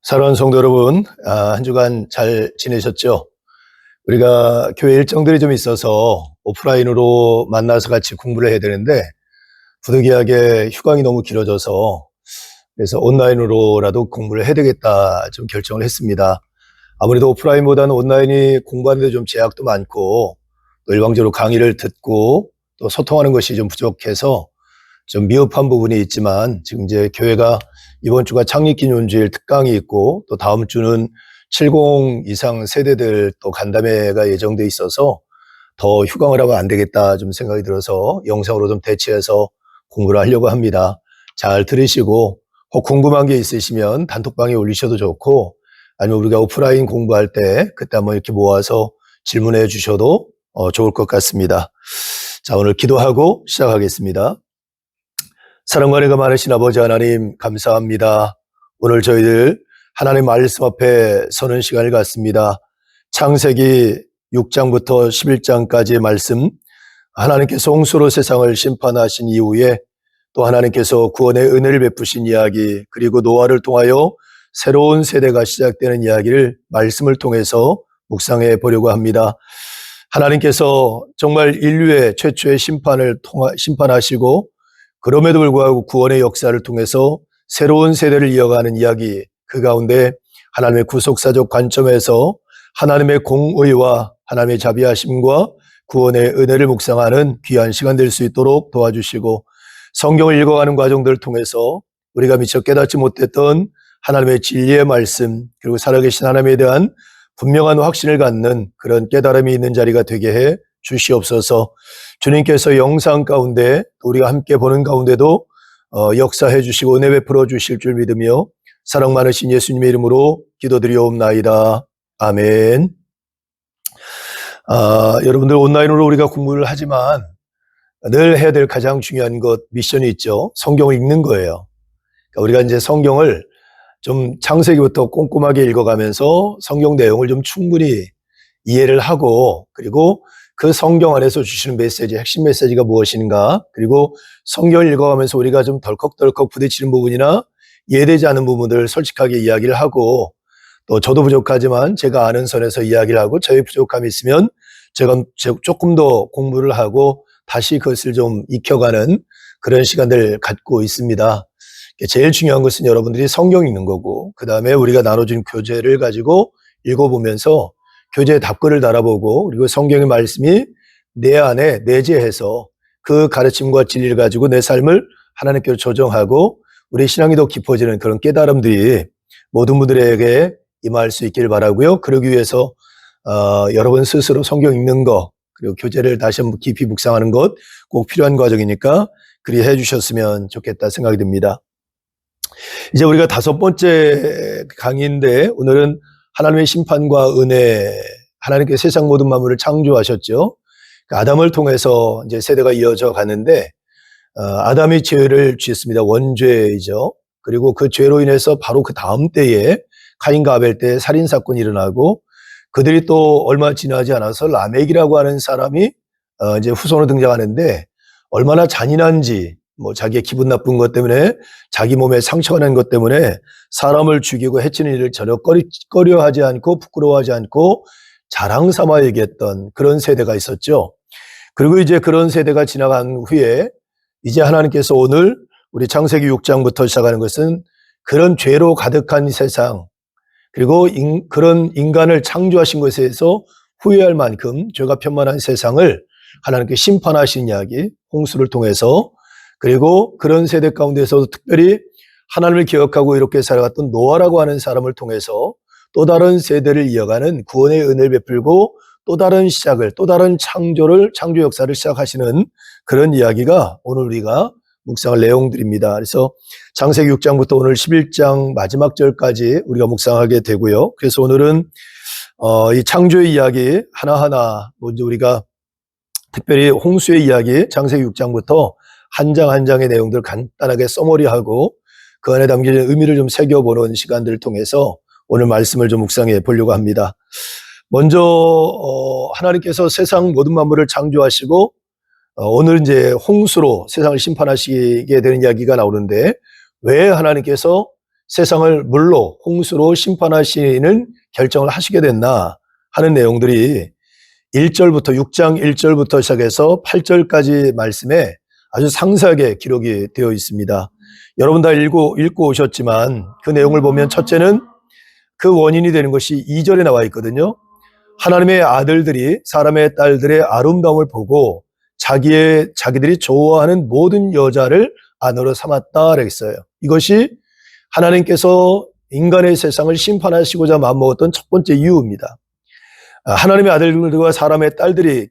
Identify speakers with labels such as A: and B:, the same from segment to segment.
A: 사랑하는 성도 여러분, 한 주간 잘 지내셨죠? 우리가 교회 일정들이 좀 있어서 오프라인으로 만나서 같이 공부를 해야 되는데 부득이하게 휴강이 너무 길어져서 그래서 온라인으로라도 공부를 해야 되겠다 좀 결정을 했습니다. 아무래도 오프라인보다는 온라인이 공부하는 데 좀 제약도 많고 또 일방적으로 강의를 듣고 또 소통하는 것이 좀 부족해서 좀 미흡한 부분이 있지만 지금 이제 교회가 이번 주가 창립기념주일 특강이 있고 또 다음 주는 70 이상 세대들 또 간담회가 예정돼 있어서 더 휴강을 하면 안 되겠다 좀 생각이 들어서 영상으로 좀 대체해서 공부를 하려고 합니다. 잘 들으시고 혹 궁금한 게 있으시면 단톡방에 올리셔도 좋고 아니면 우리가 오프라인 공부할 때 그때 한번 이렇게 모아서 질문해 주셔도 좋을 것 같습니다. 자, 오늘 기도하고 시작하겠습니다. 사랑과 은혜가 많으신 아버지 하나님 감사합니다. 오늘 저희들 하나님 말씀 앞에 서는 시간을 갖습니다. 창세기 6장부터 11장까지의 말씀, 하나님께서 홍수로 세상을 심판하신 이후에 또 하나님께서 구원의 은혜를 베푸신 이야기, 그리고 노아를 통하여 새로운 세대가 시작되는 이야기를 말씀을 통해서 묵상해 보려고 합니다. 하나님께서 정말 인류의 최초의 심판하시고 그럼에도 불구하고 구원의 역사를 통해서 새로운 세대를 이어가는 이야기, 그 가운데 하나님의 구속사적 관점에서 하나님의 공의와 하나님의 자비하심과 구원의 은혜를 묵상하는 귀한 시간 될 수 있도록 도와주시고 성경을 읽어가는 과정들을 통해서 우리가 미처 깨닫지 못했던 하나님의 진리의 말씀, 그리고 살아계신 하나님에 대한 분명한 확신을 갖는 그런 깨달음이 있는 자리가 되게 해 주시옵소서. 주님께서 영상 가운데 우리가 함께 보는 가운데도 역사해 주시고 은혜 베풀어 주실 줄 믿으며 사랑 많으신 예수님의 이름으로 기도드리옵나이다. 아멘. 여러분들 온라인으로 우리가 공부를 하지만 늘 해야 될 가장 중요한 것, 미션이 있죠. 성경을 읽는 거예요. 그러니까 우리가 이제 성경을 좀 창세기부터 꼼꼼하게 읽어가면서 성경 내용을 좀 충분히 이해를 하고, 그리고 그 성경 안에서 주시는 메시지, 핵심 메시지가 무엇인가, 그리고 성경을 읽어가면서 우리가 좀 덜컥덜컥 부딪히는 부분이나 이해되지 않는 부분들을 솔직하게 이야기를 하고, 또 저도 부족하지만 제가 아는 선에서 이야기를 하고, 저희 부족함이 있으면 제가 조금 더 공부를 하고 다시 그것을 좀 익혀가는 그런 시간들을 갖고 있습니다. 제일 중요한 것은 여러분들이 성경 읽는 거고, 그 다음에 우리가 나눠준 교재를 가지고 읽어보면서 교재에 답글을 달아보고, 그리고 성경의 말씀이 내 안에 내재해서 그 가르침과 진리를 가지고 내 삶을 하나님께로 조정하고 우리 신앙이 더 깊어지는 그런 깨달음들이 모든 분들에게 임할 수 있기를 바라고요. 그러기 위해서 여러분 스스로 성경 읽는 거, 그리고 교재를 다시 한번 깊이 묵상하는 것 꼭 필요한 과정이니까 그리 해주셨으면 좋겠다 생각이 듭니다. 이제 우리가 5번째 강의인데 오늘은 하나님의 심판과 은혜, 하나님께서 세상 모든 만물을 창조하셨죠. 아담을 통해서 이제 세대가 이어져 가는데 아담이 죄를 지었습니다. 원죄이죠. 그리고 그 죄로 인해서 바로 그 다음 때에 카인과 아벨 때 살인 사건이 일어나고 그들이 또 얼마 지나지 않아서 라멕이라고 하는 사람이 이제 후손으로 등장하는데 얼마나 잔인한지, 자기의 기분 나쁜 것 때문에 자기 몸에 상처가 난 것 때문에 사람을 죽이고 해치는 일을 전혀 꺼려하지 않고 부끄러워하지 않고 자랑 삼아 얘기했던 그런 세대가 있었죠. 그리고 이제 그런 세대가 지나간 후에 이제 하나님께서 오늘 우리 창세기 6장부터 시작하는 것은 그런 죄로 가득한 세상, 그리고 그런 인간을 창조하신 것에 대해서 후회할 만큼 죄가 편만한 세상을 하나님께 심판하신 이야기, 홍수를 통해서, 그리고 그런 세대 가운데서도 특별히 하나님을 기억하고 이렇게 살아갔던 노아라고 하는 사람을 통해서 또 다른 세대를 이어가는 구원의 은혜를 베풀고 또 다른 시작을, 또 다른 창조 역사를 시작하시는 그런 이야기가 오늘 우리가 묵상할 내용들입니다. 그래서 창세기 6장부터 오늘 11장 마지막 절까지 우리가 묵상하게 되고요. 그래서 오늘은 이 창조의 이야기 하나하나, 먼저 우리가 특별히 홍수의 이야기 창세기 6장부터 한 장 한 장의 내용들을 간단하게 써머리하고 그 안에 담긴 의미를 좀 새겨보는 시간들을 통해서 오늘 말씀을 좀 묵상해 보려고 합니다. 먼저 하나님께서 세상 모든 만물을 창조하시고 오늘 이제 홍수로 세상을 심판하시게 되는 이야기가 나오는데 왜 하나님께서 세상을 물로 홍수로 심판하시는 결정을 하시게 됐나 하는 내용들이 1절부터 6장 1절부터 시작해서 8절까지 말씀에 아주 상세하게 기록이 되어 있습니다. 여러분 다 읽고 오셨지만 그 내용을 보면 첫째는 그 원인이 되는 것이 2절에 나와 있거든요. 하나님의 아들들이 사람의 딸들의 아름다움을 보고 자기들이 좋아하는 모든 여자를 아내로 삼았다 그랬어요. 이것이 하나님께서 인간의 세상을 심판하시고자 마음먹었던 첫 번째 이유입니다. 하나님의 아들들과 사람의 딸들이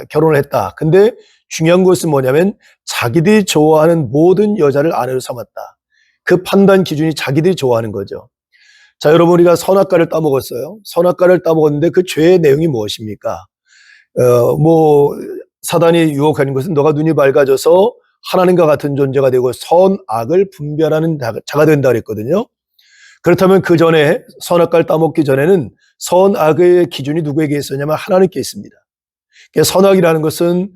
A: 결혼을 했다. 근데 중요한 것은 뭐냐면 자기들이 좋아하는 모든 여자를 아내로 삼았다. 그 판단 기준이 자기들이 좋아하는 거죠. 자, 여러분, 우리가 선악과를 따먹었어요. 선악과를 따먹었는데 그 죄의 내용이 무엇입니까? 사단이 유혹하는 것은 너가 눈이 밝아져서 하나님과 같은 존재가 되고 선악을 분별하는 자가 된다 그랬거든요. 그렇다면 그 전에 선악과를 따먹기 전에는 선악의 기준이 누구에게 있었냐면 하나님께 있습니다. 선악이라는 것은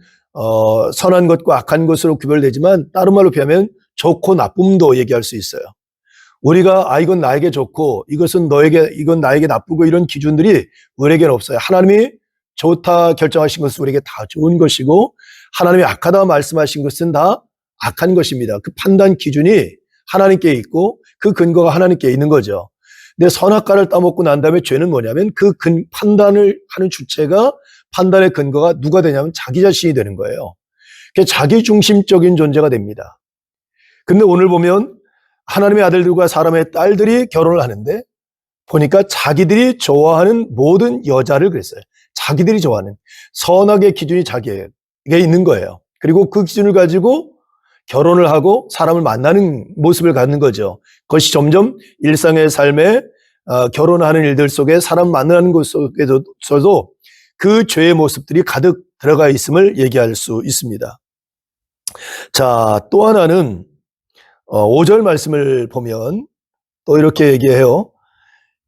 A: 선한 것과 악한 것으로 구별되지만 다른 말로 표현하면 좋고 나쁨도 얘기할 수 있어요. 우리가 이건 나에게 좋고 이건 나에게 나쁘고 이런 기준들이 우리에게는 없어요. 하나님이 좋다 결정하신 것은 우리에게 다 좋은 것이고 하나님이 악하다 말씀하신 것은 다 악한 것입니다. 그 판단 기준이 하나님께 있고 그 근거가 하나님께 있는 거죠. 근데 선악과를 따먹고 난 다음에 죄는 뭐냐면 그 판단을 하는 주체가 판단의 근거가 누가 되냐면 자기 자신이 되는 거예요. 자기 중심적인 존재가 됩니다. 근데 오늘 보면 하나님의 아들들과 사람의 딸들이 결혼을 하는데 보니까 자기들이 좋아하는 모든 여자를 그랬어요. 자기들이 좋아하는 선악의 기준이 자기에게 있는 거예요. 그리고 그 기준을 가지고 결혼을 하고 사람을 만나는 모습을 갖는 거죠. 그것이 점점 일상의 삶에 결혼하는 일들 속에 사람 만나는 것 속에서도 그 죄의 모습들이 가득 들어가 있음을 얘기할 수 있습니다. 자, 또 하나는 5절 말씀을 보면 또 이렇게 얘기해요.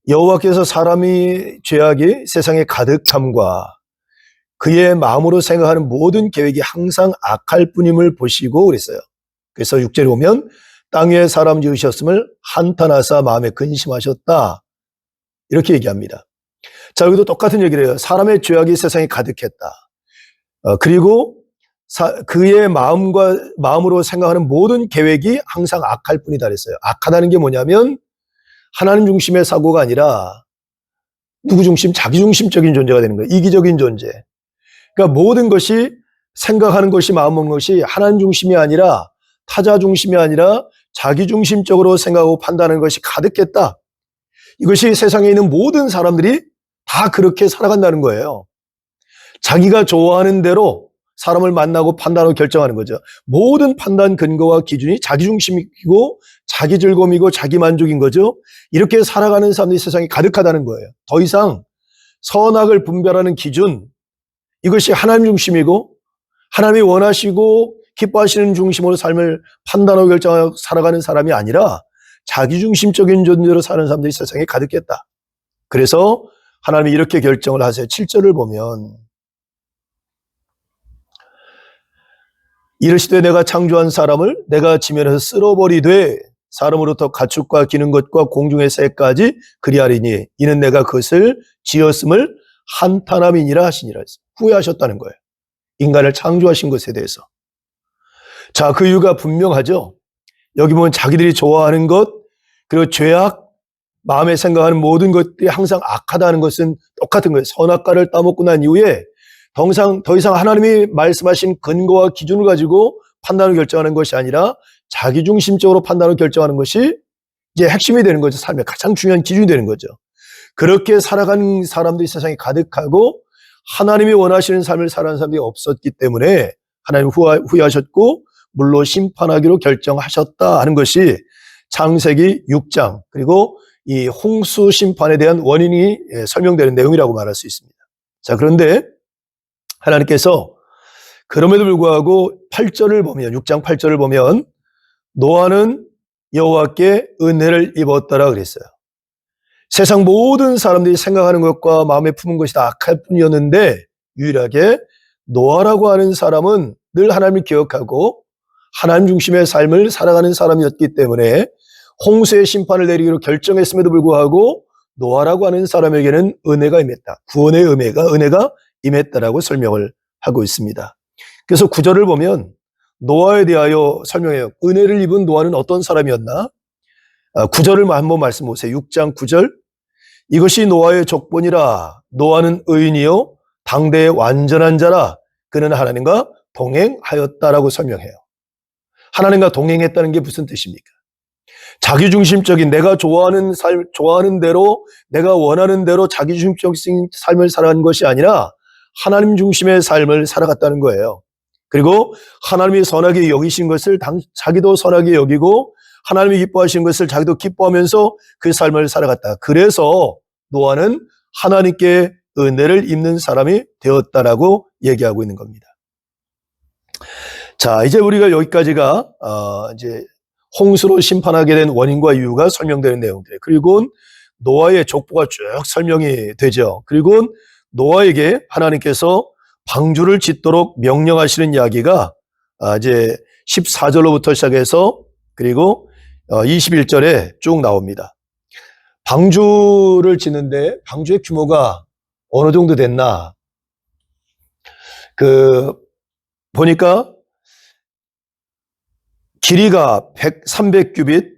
A: 여호와께서 사람이 죄악이 세상에 가득함과 그의 마음으로 생각하는 모든 계획이 항상 악할 뿐임을 보시고 그랬어요. 그래서 6절에 보면 땅 위에 사람 지으셨음을 한탄하사 마음에 근심하셨다. 이렇게 얘기합니다. 자, 여기도 똑같은 얘기를 해요. 사람의 죄악이 세상에 가득했다. 그리고 그의 마음으로 생각하는 모든 계획이 항상 악할 뿐이다 그랬어요. 악하다는 게 뭐냐면 하나님 중심의 사고가 아니라 누구 중심? 자기 중심적인 존재가 되는 거예요. 이기적인 존재. 그러니까 모든 것이 생각하는 것이 마음 먹는 것이 하나님 중심이 아니라 타자 중심이 아니라 자기 중심적으로 생각하고 판단하는 것이 가득했다. 이것이 세상에 있는 모든 사람들이 다 그렇게 살아간다는 거예요. 자기가 좋아하는 대로 사람을 만나고 판단하고 결정하는 거죠. 모든 판단 근거와 기준이 자기 중심이고 자기 즐거움이고 자기 만족인 거죠. 이렇게 살아가는 사람들이 세상에 가득하다는 거예요. 더 이상 선악을 분별하는 기준, 이것이 하나님 중심이고 하나님이 원하시고 기뻐하시는 중심으로 삶을 판단하고 결정하고 살아가는 사람이 아니라 자기 중심적인 존재로 사는 사람들이 세상에 가득했다. 그래서 하나님이 이렇게 결정을 하세요. 7절을 보면 이르시되 내가 창조한 사람을 내가 지면에서 쓸어버리되 사람으로부터 가축과 기는 것과 공중의 새까지 그리하리니 이는 내가 그것을 지었음을 한탄함이니라 하시니라. 후회하셨다는 거예요. 인간을 창조하신 것에 대해서. 자, 그 이유가 분명하죠. 여기 보면 자기들이 좋아하는 것, 그리고 죄악, 마음에 생각하는 모든 것들이 항상 악하다는 것은 똑같은 거예요. 선악과를 따먹고 난 이후에 더 이상 하나님이 말씀하신 근거와 기준을 가지고 판단을 결정하는 것이 아니라 자기 중심적으로 판단을 결정하는 것이 이제 핵심이 되는 거죠. 삶의 가장 중요한 기준이 되는 거죠. 그렇게 살아가는 사람들이 세상에 가득하고 하나님이 원하시는 삶을 살아가는 사람들이 없었기 때문에 하나님 후회하셨고 물로 심판하기로 결정하셨다 하는 것이 창세기 6장 그리고 이 홍수 심판에 대한 원인이 설명되는 내용이라고 말할 수 있습니다. 자, 그런데 하나님께서 그럼에도 불구하고 8절을 보면 6장 8절을 보면 노아는 여호와께 은혜를 입었더라 그랬어요. 세상 모든 사람들이 생각하는 것과 마음에 품은 것이 다 악할 뿐이었는데 유일하게 노아라고 하는 사람은 늘 하나님을 기억하고 하나님 중심의 삶을 살아가는 사람이었기 때문에 홍수의 심판을 내리기로 결정했음에도 불구하고 노아라고 하는 사람에게는 은혜가 임했다. 구원의 은혜가 임했다라고 설명을 하고 있습니다. 그래서 구절을 보면 노아에 대하여 설명해요. 은혜를 입은 노아는 어떤 사람이었나? 구절을 한번 말씀 보세요. 6장 9절. 이것이 노아의 족본이라. 노아는 의인이요 당대의 완전한 자라. 그는 하나님과 동행하였다라고 설명해요. 하나님과 동행했다는 게 무슨 뜻입니까? 자기중심적인 내가 좋아하는 삶, 좋아하는 대로 내가 원하는 대로 자기중심적인 삶을 살아가는 것이 아니라 하나님 중심의 삶을 살아갔다는 거예요. 그리고 하나님이 선하게 여기신 것을 자기도 선하게 여기고 하나님이 기뻐하신 것을 자기도 기뻐하면서 그 삶을 살아갔다. 그래서 노아는 하나님께 은혜를 입는 사람이 되었다라고 얘기하고 있는 겁니다. 자, 이제 우리가 여기까지가 이제 홍수로 심판하게 된 원인과 이유가 설명되는 내용들. 그리고 노아의 족보가 쭉 설명이 되죠. 그리고 노아에게 하나님께서 방주를 짓도록 명령하시는 이야기가 이제 14절로부터 시작해서 그리고 21절에 쭉 나옵니다. 방주를 짓는데 방주의 규모가 어느 정도 됐나? 보니까 길이가 300규빗,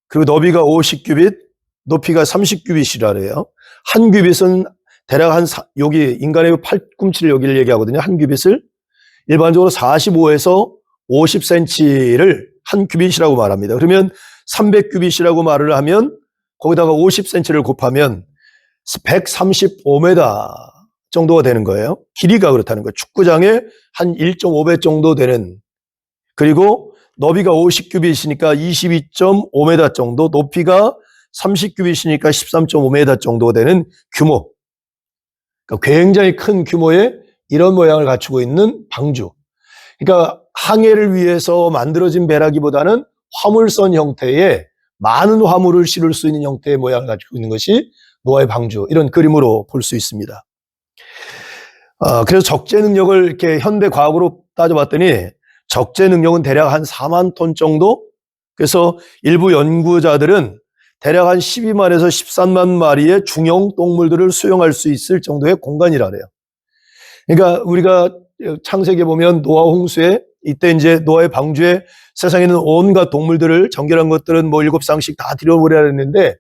A: 그리고 너비가 50규빗, 높이가 30규빗이라 그래요. 한 규빗은 대략 여기 인간의 팔꿈치를 여기를 얘기하거든요. 한 규빗을 일반적으로 45에서 50cm를 한 규빗이라고 말합니다. 그러면 300규빗이라고 말을 하면 거기다가 50cm를 곱하면 135m 정도가 되는 거예요. 길이가 그렇다는 거예요. 축구장에 한 1.5배 정도 되는, 그리고 너비가 50규빗이니까 22.5m 정도, 높이가 30규빗이니까 13.5m 정도 되는 규모. 그러니까 굉장히 큰 규모의 이런 모양을 갖추고 있는 방주. 그러니까 항해를 위해서 만들어진 배라기보다는 화물선 형태의 많은 화물을 실을 수 있는 형태의 모양을 가지고 있는 것이 노아의 방주, 이런 그림으로 볼 수 있습니다. 그래서 적재 능력을 이렇게 현대 과학으로 따져봤더니 적재 능력은 대략 한 4만 톤 정도? 그래서 일부 연구자들은 대략 한 12만에서 13만 마리의 중형 동물들을 수용할 수 있을 정도의 공간이라 그래요. 그러니까 우리가 창세기에 보면 노아 홍수에 이때 이제 노아의 방주에 세상에 있는 온갖 동물들을 정결한 것들은 뭐 7쌍씩 다 들여보내라 했는데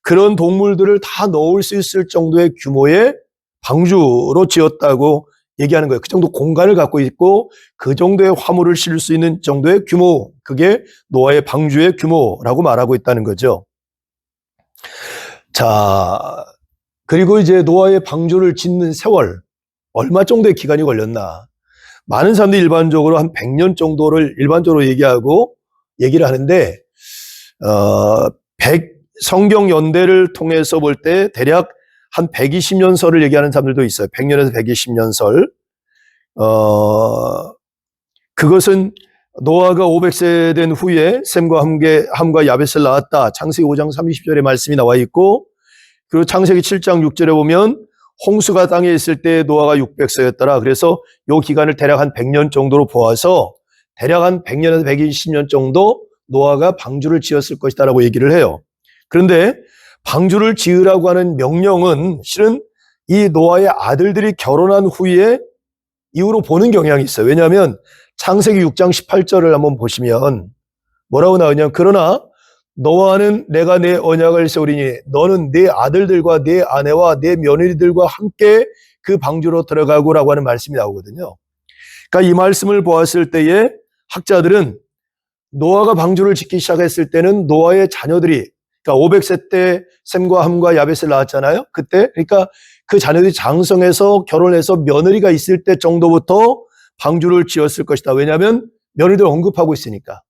A: 그런 동물들을 다 넣을 수 있을 정도의 규모의 방주로 지었다고 얘기하는 거예요. 그 정도 공간을 갖고 있고 그 정도의 화물을 실을 수 있는 정도의 규모, 그게 노아의 방주의 규모라고 말하고 있다는 거죠. 자, 그리고 이제 노아의 방주를 짓는 세월, 얼마 정도의 기간이 걸렸나? 많은 사람들이 일반적으로 한 100년 정도를 일반적으로 얘기를 하는데 성경 연대를 통해서 볼 때 대략 한 120년설을 얘기하는 사람들도 있어요. 100년에서 120년설. 그것은 노아가 500세 된 후에 셈과 함과 야벳을 낳았다. 창세기 5장 30절에 말씀이 나와 있고, 그리고 창세기 7장 6절에 보면 홍수가 땅에 있을 때 노아가 600세였더라. 그래서 이 기간을 대략 한 100년 정도로 보아서 대략 한 100년에서 120년 정도 노아가 방주를 지었을 것이다라고 얘기를 해요. 그런데 방주를 지으라고 하는 명령은 실은 이 노아의 아들들이 결혼한 후에 이후로 보는 경향이 있어요. 왜냐하면 창세기 6장 18절을 한번 보시면 뭐라고 나오냐면, 그러나 너와는 내가 내 언약을 세우리니 너는 내 아들들과 내 아내와 내 며느리들과 함께 그 방주로 들어가고라고 하는 말씀이 나오거든요. 그러니까 이 말씀을 보았을 때에 학자들은 노아가 방주를 짓기 시작했을 때는 노아의 자녀들이, 그러니까 500세 때 셈과 함과 야벳을 낳았잖아요. 그때, 그러니까 그 자녀들이 장성해서 결혼해서 며느리가 있을 때 정도부터 방주를 지었을 것이다. 왜냐하면 며느리들 언급하고 있으니까.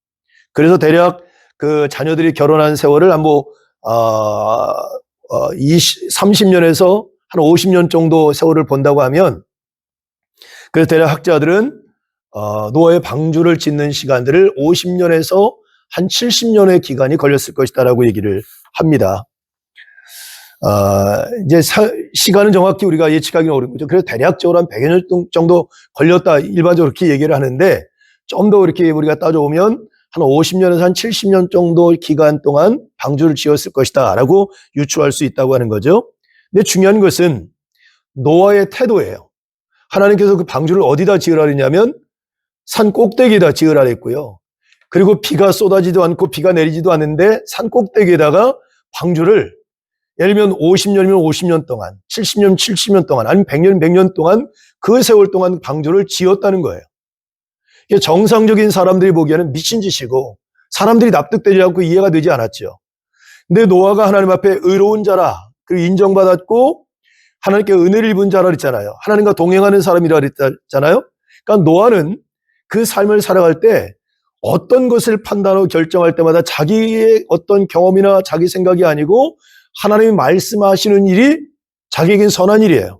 A: 그래서 대략 그 자녀들이 결혼한 세월을 한 30년에서 한 50년 정도 세월을 본다고 하면, 그래서 대략 학자들은 노아의 방주를 짓는 시간들을 50년에서 한 70년의 기간이 걸렸을 것이다라고 얘기를 합니다. 이제 시간은 정확히 우리가 예측하기는 어려운 거죠. 그래서 대략적으로 한 100여 년 정도 걸렸다, 일반적으로 그렇게 얘기를 하는데, 좀 더 이렇게 우리가 따져보면 한 50년에서 한 70년 정도 기간 동안 방주를 지었을 것이다 라고 유추할 수 있다고 하는 거죠. 근데 중요한 것은 노아의 태도예요. 하나님께서 그 방주를 어디다 지으라 했냐면 산 꼭대기에다 지으라 했고요. 그리고 비가 쏟아지도 않고 비가 내리지도 않는데 산 꼭대기에다가 방주를 예를 들면 50년이면 50년 동안, 70년 70년 동안, 아니면 100년 100년 동안 그 세월 동안 방주를 지었다는 거예요. 이게 정상적인 사람들이 보기에는 미친 짓이고 사람들이 납득되지 않고 이해가 되지 않았죠. 근데 노아가 하나님 앞에 의로운 자라, 그리고 인정받았고 하나님께 은혜를 입은 자라 그랬잖아요. 하나님과 동행하는 사람이라 그랬잖아요. 그러니까 노아는 그 삶을 살아갈 때 어떤 것을 판단하고 결정할 때마다 자기의 어떤 경험이나 자기 생각이 아니고 하나님이 말씀하시는 일이 자기에겐 선한 일이에요.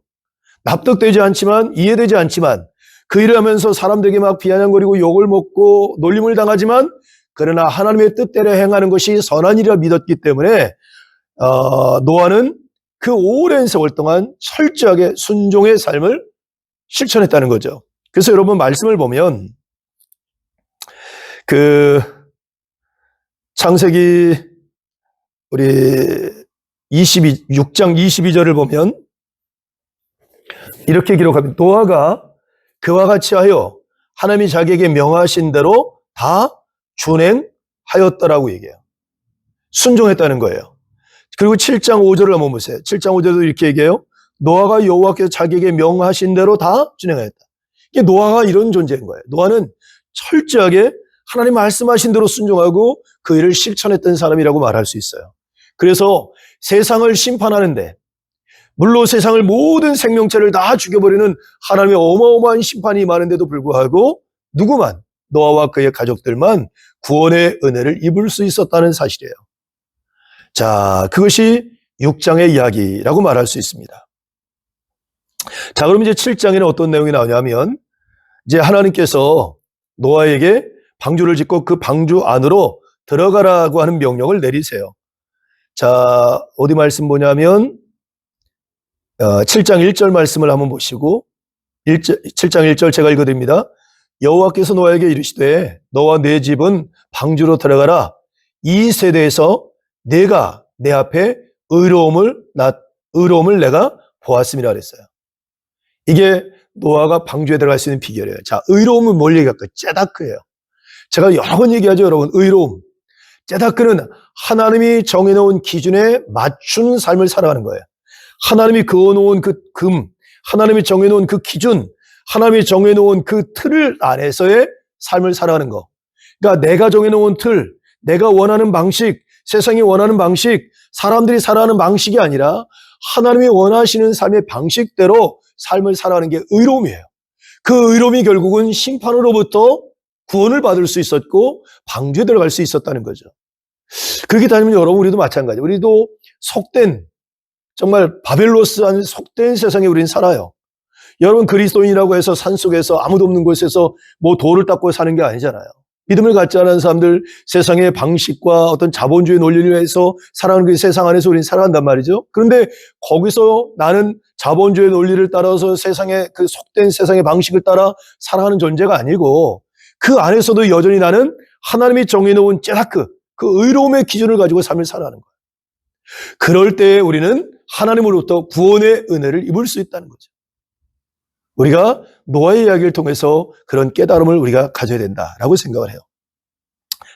A: 납득되지 않지만, 이해되지 않지만 그 일을 하면서 사람들에게 막 비아냥거리고 욕을 먹고 놀림을 당하지만 그러나 하나님의 뜻대로 행하는 것이 선한 일이라 믿었기 때문에 노아는 그 오랜 세월 동안 철저하게 순종의 삶을 실천했다는 거죠. 그래서 여러분 말씀을 보면 그 창세기 우리 6장 22절을 보면 이렇게 기록합니다. 노아가 그와 같이 하여 하나님이 자기에게 명하신 대로 다 준행하였더라고 얘기해요. 순종했다는 거예요. 그리고 7장 5절을 한번 보세요. 7장 5절도 이렇게 얘기해요. 노아가 여호와께서 자기에게 명하신 대로 다 준행하였다. 이게 노아가 이런 존재인 거예요. 노아는 철저하게 하나님 말씀하신 대로 순종하고 그 일을 실천했던 사람이라고 말할 수 있어요. 그래서 세상을 심판하는데 물론 세상을 모든 생명체를 다 죽여버리는 하나님의 어마어마한 심판이 많은데도 불구하고 누구만 노아와 그의 가족들만 구원의 은혜를 입을 수 있었다는 사실이에요. 자, 그것이 6장의 이야기라고 말할 수 있습니다. 자, 그럼 이제 7장에는 어떤 내용이 나오냐면 이제 하나님께서 노아에게 방주를 짓고 그 방주 안으로 들어가라고 하는 명령을 내리세요. 자, 어디 말씀 보냐면 7장 1절 말씀을 한번 보시고 7장 1절 제가 읽어드립니다. 여호와께서 노아에게 이르시되 너와 네 집은 방주로 들어가라. 이 세대에서 내가 내 앞에 의로움을 내가 보았음이라 그랬어요. 이게 노아가 방주에 들어갈 수 있는 비결이에요. 자, 의로움은 뭘 얘기할까요? 째다크예요. 제가 여러 번 얘기하죠, 여러분. 의로움. 째다크는 하나님이 정해놓은 기준에 맞춘 삶을 살아가는 거예요. 하나님이 그어놓은 그 금, 하나님이 정해놓은 그 기준, 하나님이 정해놓은 그 틀 안에서의 삶을 살아가는 거. 그러니까 내가 정해놓은 틀, 내가 원하는 방식, 세상이 원하는 방식, 사람들이 살아가는 방식이 아니라 하나님이 원하시는 삶의 방식대로 삶을 살아가는 게 의로움이에요. 그 의로움이 결국은 심판으로부터 구원을 받을 수 있었고 방주에 들어갈 수 있었다는 거죠. 그렇게 따지면 여러분 우리도 마찬가지. 우리도 속된 정말 바벨로스한 속된 세상에 우리는 살아요. 여러분 그리스도인이라고 해서 산속에서 아무도 없는 곳에서 뭐 돌을 닦고 사는 게 아니잖아요. 믿음을 갖지 않은 사람들 세상의 방식과 어떤 자본주의 논리를 위해서 살아가는 그 세상 안에서 우리는 살아간단 말이죠. 그런데 거기서 나는 자본주의 논리를 따라서 세상의 그 속된 세상의 방식을 따라 살아가는 존재가 아니고 그 안에서도 여전히 나는 하나님이 정해놓은 째다크 그 의로움의 기준을 가지고 삶을 살아가는 거예요. 그럴 때 우리는 하나님으로부터 구원의 은혜를 입을 수 있다는 거죠. 우리가 노아의 이야기를 통해서 그런 깨달음을 우리가 가져야 된다라고 생각을 해요.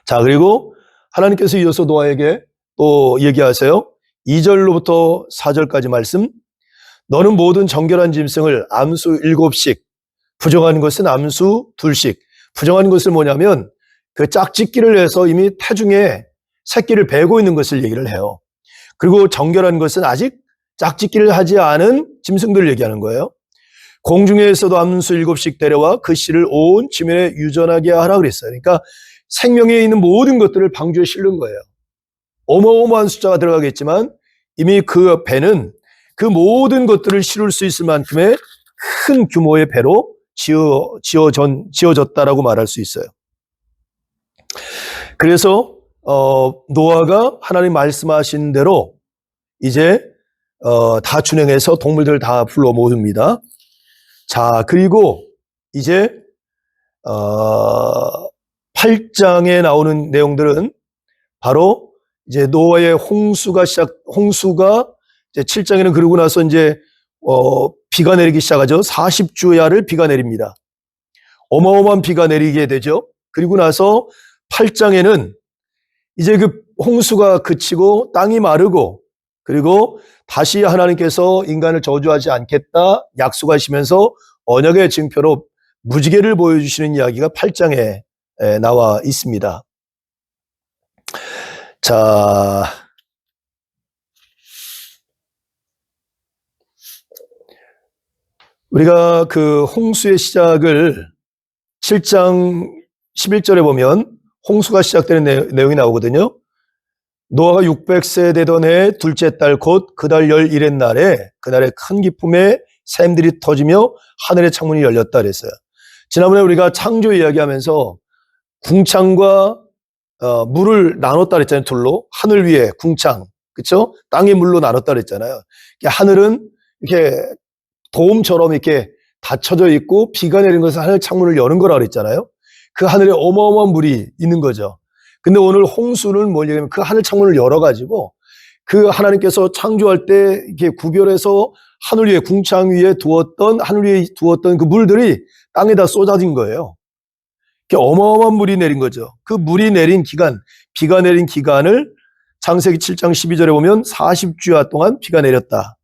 A: 자, 그리고 하나님께서 이어서 노아에게 또 얘기하세요. 2절로부터 4절까지 말씀. 너는 모든 정결한 짐승을 암수 7씩, 부정한 것은 암수 2씩. 부정한 것은 뭐냐면 그 짝짓기를 해서 이미 태중에 새끼를 베고 있는 것을 얘기를 해요. 그리고 정결한 것은 아직 짝짓기를 하지 않은 짐승들을 얘기하는 거예요. 공중에서도 암수 7씩 데려와 그 씨를 온 지면에 유전하게 하라 그랬어요. 그러니까 생명에 있는 모든 것들을 방주에 실는 거예요. 어마어마한 숫자가 들어가겠지만 이미 그 배는 그 모든 것들을 실을 수 있을 만큼의 큰 규모의 배로 지어졌다라고 말할 수 있어요. 그래서 노아가 하나님 말씀하신 대로 이제 다 준행해서 동물들 다 불러 모읍니다. 자, 그리고 이제 8장에 나오는 내용들은 바로 이제 노아의 홍수가 이제 7장에는 그러고 나서 이제 비가 내리기 시작하죠. 40주야를 비가 내립니다. 어마어마한 비가 내리게 되죠. 그리고 나서 8장에는 이제 그 홍수가 그치고 땅이 마르고, 그리고 다시 하나님께서 인간을 저주하지 않겠다 약속하시면서 언약의 증표로 무지개를 보여주시는 이야기가 8장에 나와 있습니다. 자, 우리가 그 홍수의 시작을 7장 11절에 보면 홍수가 시작되는 내용이 나오거든요. 노아가 600세 되던 해 둘째 달 곧 그달 11의 날에 그날에 큰 기쁨에 샘들이 터지며 하늘의 창문이 열렸다 그랬어요. 지난번에 우리가 창조 이야기하면서 궁창과 물을 나눴다 그랬잖아요. 둘로. 하늘 위에 궁창, 그렇죠? 땅의 물로 나눴다 그랬잖아요. 하늘은 이렇게 도움처럼 이렇게 닫혀져 있고 비가 내리는 것은 하늘 창문을 여는 거라 그랬잖아요. 그 하늘에 어마어마한 물이 있는 거죠. 근데 오늘 홍수는 뭐냐면 그 하늘 창문을 열어가지고 그 하나님께서 창조할 때 이렇게 구별해서 하늘 위에 궁창 위에 두었던 하늘 위에 두었던 그 물들이 땅에다 쏟아진 거예요. 어마어마한 물이 내린 거죠. 그 물이 내린 기간, 비가 내린 기간을 창세기 7장 12절에 보면 40주야 동안 비가 내렸다.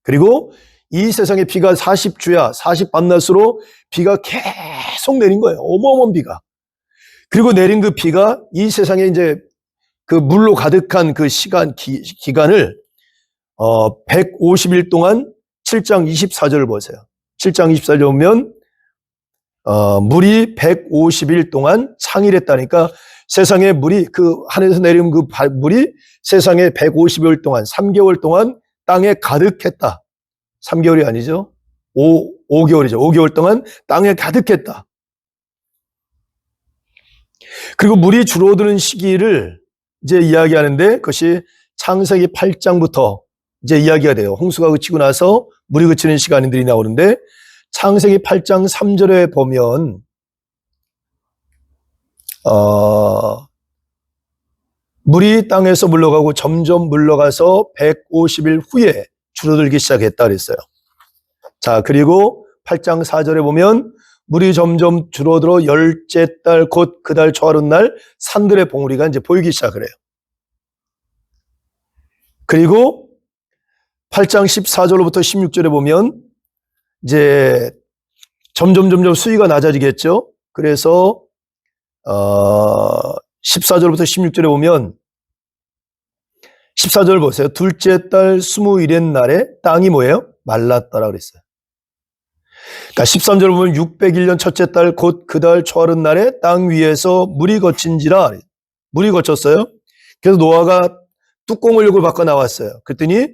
A: 그리고 이 세상에 비가 40주야, 40밤낮으로 비가 계속 내린 거예요. 어마어마한 비가. 그리고 내린 그 비가 이 세상에 이제 그 물로 가득한 그 기간을 150일 동안 7장 24절을 보세요. 7장 24절 보면 물이 150일 동안 상일했다니까 세상에 물이 그 하늘에서 내린 그 물이 세상에 150일 동안 3개월 동안 땅에 가득했다. 3개월이 아니죠. 5개월이죠. 5개월 동안 땅에 가득했다. 그리고 물이 줄어드는 시기를 이제 이야기하는데 그것이 창세기 8장부터 이제 이야기가 돼요. 홍수가 그치고 나서 물이 그치는 시간들이 나오는데 창세기 8장 3절에 보면 물이 땅에서 물러가고 점점 물러가서 150일 후에 줄어들기 시작했다 그랬어요. 자, 그리고 8장 4절에 보면 물이 점점 줄어들어 열째 달 곧 그 달 초하룻날 산들의 봉우리가 이제 보이기 시작을 해요. 그리고 8장 14절로부터 16절에 보면 이제 점점 수위가 낮아지겠죠. 그래서 14절부터 16절에 보면 14절 보세요. 둘째 달 21의 날에 땅이 뭐예요? 말랐다라고 그랬어요. 그러니까 13절 보면 601년 첫째 달 곧 그 달 초하룻 날에 땅 위에서 물이 거친지라 물이 거쳤어요. 그래서 노아가 뚜껑을 열고 밖에 나왔어요. 그랬더니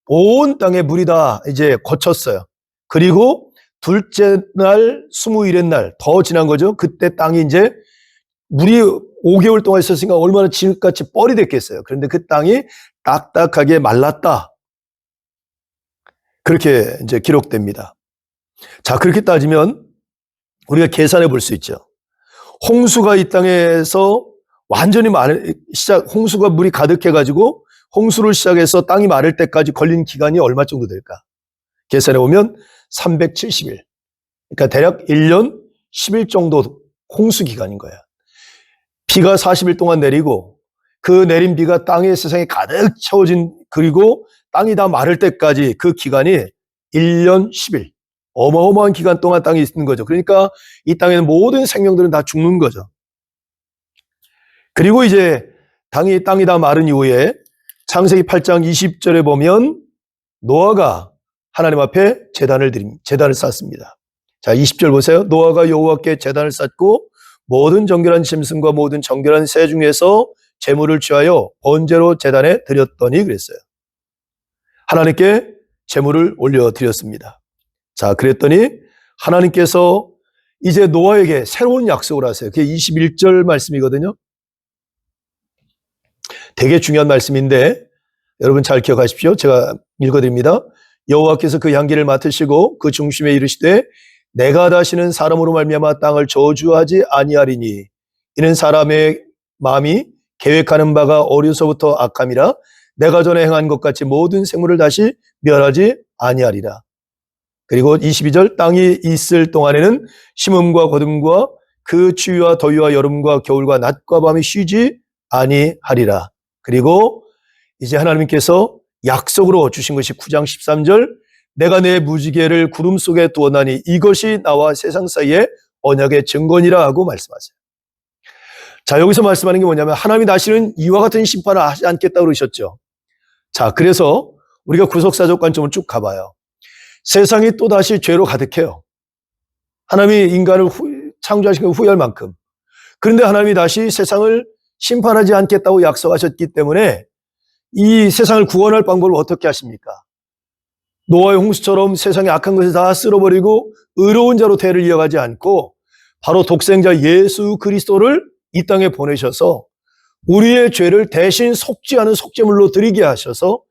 A: 온 땅에 물이 다 이제 거쳤어요. 그리고 둘째 날 21의 날 더 지난 거죠. 그때 땅이 이제 물이 5개월 동안 있었으니까 얼마나 진흙같이 뻘이 됐겠어요. 그런데 그 땅이 딱딱하게 말랐다. 그렇게 이제 기록됩니다. 자, 그렇게 따지면 우리가 계산해 볼 수 있죠. 홍수가 이 땅에서 완전히 홍수가 물이 가득해가지고 홍수를 시작해서 땅이 마를 때까지 걸린 기간이 얼마 정도 될까? 계산해 보면 370일. 그러니까 대략 1년 10일 정도 홍수 기간인 거야. 비가 40일 동안 내리고 그 내린 비가 땅의 세상에 가득 채워진 그리고 땅이 다 마를 때까지 그 기간이 1년 10일. 어마어마한 기간 동안 땅에 있는 거죠. 그러니까 이 땅에는 모든 생명들은 다 죽는 거죠. 그리고 이제 땅이 다 마른 이후에 창세기 8장 20절에 보면 노아가 하나님 앞에 제단을 쌓습니다. 자, 20절 보세요. 노아가 여호와께 제단을 쌓고 모든 정결한 짐승과 모든 정결한 새 중에서 제물을 취하여 번제로 제단에 드렸더니 그랬어요. 하나님께 제물을 올려드렸습니다. 자, 그랬더니 하나님께서 이제 노아에게 새로운 약속을 하세요. 그게 21절 말씀이거든요. 되게 중요한 말씀인데 여러분 잘 기억하십시오. 제가 읽어드립니다. 여호와께서 그 향기를 맡으시고 그 중심에 이르시되 내가 다시는 사람으로 말미암아 땅을 저주하지 아니하리니 이는 사람의 마음이 계획하는 바가 어려서부터 악함이라 내가 전에 행한 것 같이 모든 생물을 다시 멸하지 아니하리라. 그리고 22절 땅이 있을 동안에는 심음과 거둠과 그 추위와 더위와 여름과 겨울과 낮과 밤이 쉬지 아니하리라. 그리고 이제 하나님께서 약속으로 주신 것이 9장 13절 내가 내 무지개를 구름 속에 두었나니 이것이 나와 세상 사이의 언약의 증거니라 하고 말씀하세요. 자, 여기서 말씀하는 게 뭐냐면 하나님이 다시는 이와 같은 심판을 하지 않겠다고 그러셨죠. 자, 그래서 우리가 구속사적 관점을 쭉 가봐요. 세상이 또다시 죄로 가득해요. 하나님이 인간을 창조하신 걸 후회할 만큼. 그런데 하나님이 다시 세상을 심판하지 않겠다고 약속하셨기 때문에 이 세상을 구원할 방법을 어떻게 하십니까? 노아의 홍수처럼 세상의 악한 것을 다 쓸어버리고 의로운 자로 대를 이어가지 않고 바로 독생자 예수 그리스도를 이 땅에 보내셔서 우리의 죄를 대신 속지 않은 속죄물로 드리게 하셔서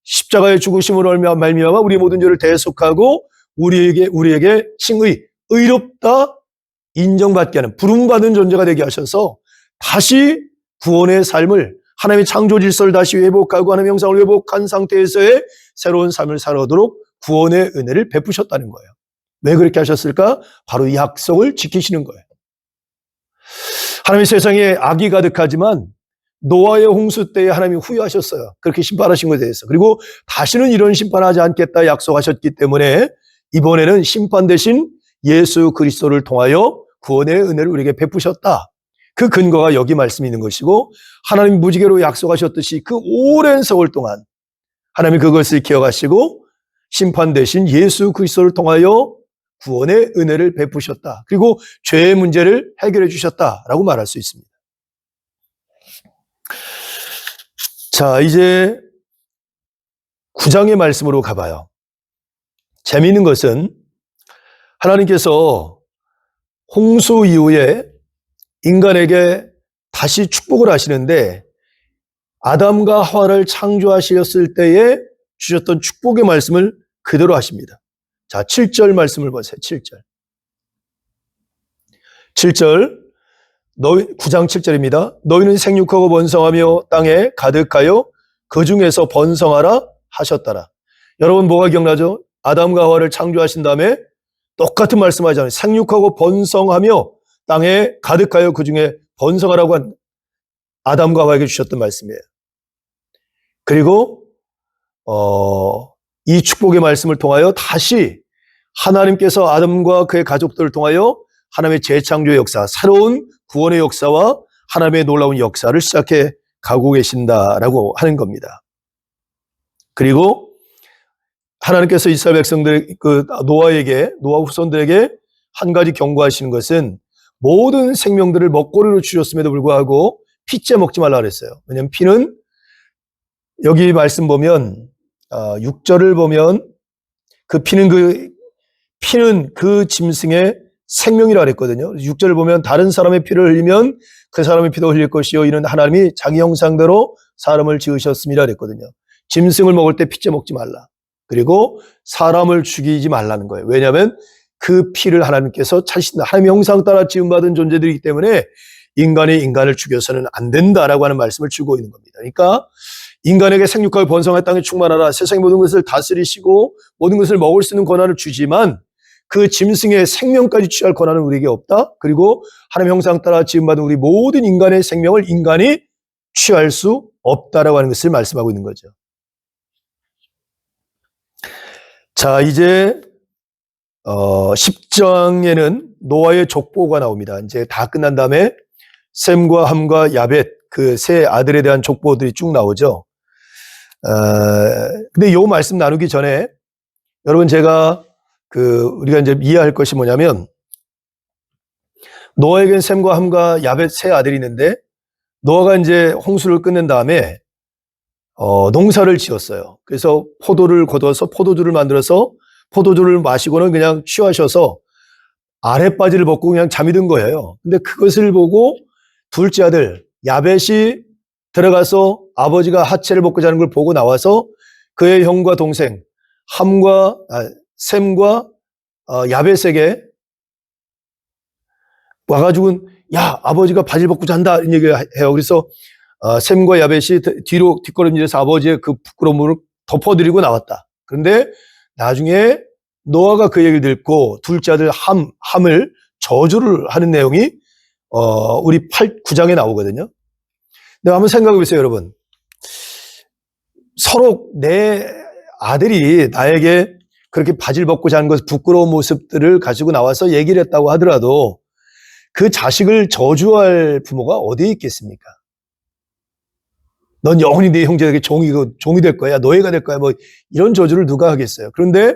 A: 십자가의 죽으심으로 말미암아 우리 모든 죄를 대속하고 우리에게 칭의, 의롭다 인정받게 하는 부름받은 존재가 되게 하셔서 다시 구원의 삶을 하나님의 창조 질서를 다시 회복하고 하나님의 형상을 회복한 상태에서의 새로운 삶을 살아오도록 구원의 은혜를 베푸셨다는 거예요. 왜 그렇게 하셨을까? 바로 이 약속을 지키시는 거예요. 하나님의 세상에 악이 가득하지만 노아의 홍수 때에 하나님이 후회하셨어요. 그렇게 심판하신 것에 대해서. 그리고 다시는 이런 심판하지 않겠다 약속하셨기 때문에 이번에는 심판 대신 예수 그리스도를 통하여 구원의 은혜를 우리에게 베푸셨다. 그 근거가 여기 말씀이 있는 것이고 하나님 무지개로 약속하셨듯이 그 오랜 세월 동안 하나님이 그것을 기억하시고 심판 대신 예수 그리스도를 통하여 구원의 은혜를 베푸셨다. 그리고 죄의 문제를 해결해 주셨다라고 말할 수 있습니다. 자, 이제 9장의 말씀으로 가봐요. 재미있는 것은 하나님께서 홍수 이후에 인간에게 다시 축복을 하시는데 아담과 하와를 창조하셨을 때에 주셨던 축복의 말씀을 그대로 하십니다. 자, 7절 말씀을 보세요. 7절. 7절. 9장 7절입니다. 너희는 생육하고 번성하며 땅에 가득하여 그 중에서 번성하라 하셨더라. 여러분 뭐가 기억나죠? 아담과 하와를 창조하신 다음에 똑같은 말씀하잖아요. 생육하고 번성하며 땅에 가득하여 그 중에 번성하라고 한 아담과 하와에게 주셨던 말씀이에요. 그리고 이 축복의 말씀을 통하여 다시 하나님께서 아담과 그의 가족들을 통하여 하나님의 재창조의 역사, 새로운 구원의 역사와 하나님의 놀라운 역사를 시작해 가고 계신다라고 하는 겁니다. 그리고 하나님께서 이스라엘 백성들, 노아 후손들에게 한 가지 경고하시는 것은 모든 생명들을 먹거리로 주셨음에도 불구하고 피째 먹지 말라 그랬어요. 왜냐하면 피는 여기 말씀 보면 6절을 보면 피는 그 짐승의 생명이라 그랬거든요. 6절을 보면 다른 사람의 피를 흘리면 그 사람의 피도 흘릴 것이요 이는 하나님이 자기 형상대로 사람을 지으셨습니다 그랬거든요. 짐승을 먹을 때 피째 먹지 말라. 그리고 사람을 죽이지 말라는 거예요. 왜냐하면 그 피를 하나님께서 하나님의 형상 따라 지음받은 존재들이기 때문에 인간이 인간을 죽여서는 안 된다라고 하는 말씀을 주고 있는 겁니다. 그러니까 인간에게 생육하여 번성할 땅에 충만하라. 세상의 모든 것을 다스리시고 모든 것을 먹을 수 있는 권한을 주지만 그 짐승의 생명까지 취할 권한은 우리에게 없다. 그리고 하나님의 형상 따라 지음받은 우리 모든 인간의 생명을 인간이 취할 수 없다라고 하는 것을 말씀하고 있는 거죠. 자, 이제 10장에는 노아의 족보가 나옵니다. 이제 다 끝난 다음에 셈과 함과 야벳 그 세 아들에 대한 족보들이 쭉 나오죠. 근데 이 말씀 나누기 전에 여러분 제가 우리가 이제 이해할 것이 뭐냐면 노아에겐 셈과 함과 야벳 세 아들이 있는데 노아가 이제 홍수를 끝낸 다음에 농사를 지었어요. 그래서 포도를 거둬서 포도주를 만들어서 포도주를 마시고는 그냥 취하셔서 아랫바지를 벗고 그냥 잠이 든 거예요. 근데 그것을 보고 둘째 아들 야벳이 들어가서 아버지가 하체를 벗고 자는 걸 보고 나와서 그의 형과 동생 셈과 야벳에게 와가지고 야, 아버지가 바질 벗고 잔다 이런 얘기를 해요. 그래서 셈과 야벳이 뒤로 뒷걸음질해서 아버지의 그 부끄러움을 덮어드리고 나왔다. 그런데 나중에 노아가 그 얘기를 듣고 둘째 아들 함을 저주를 하는 내용이 우리 9장에 나오거든요. 근데 한번 생각해 보세요, 여러분. 서로 내 아들이 나에게 그렇게 바질 벗고 자는 것 부끄러운 모습들을 가지고 나와서 얘기를 했다고 하더라도 그 자식을 저주할 부모가 어디에 있겠습니까? 넌 영원히 네 형제에게 종이 될 거야, 노예가 될 거야, 뭐 이런 저주를 누가 하겠어요? 그런데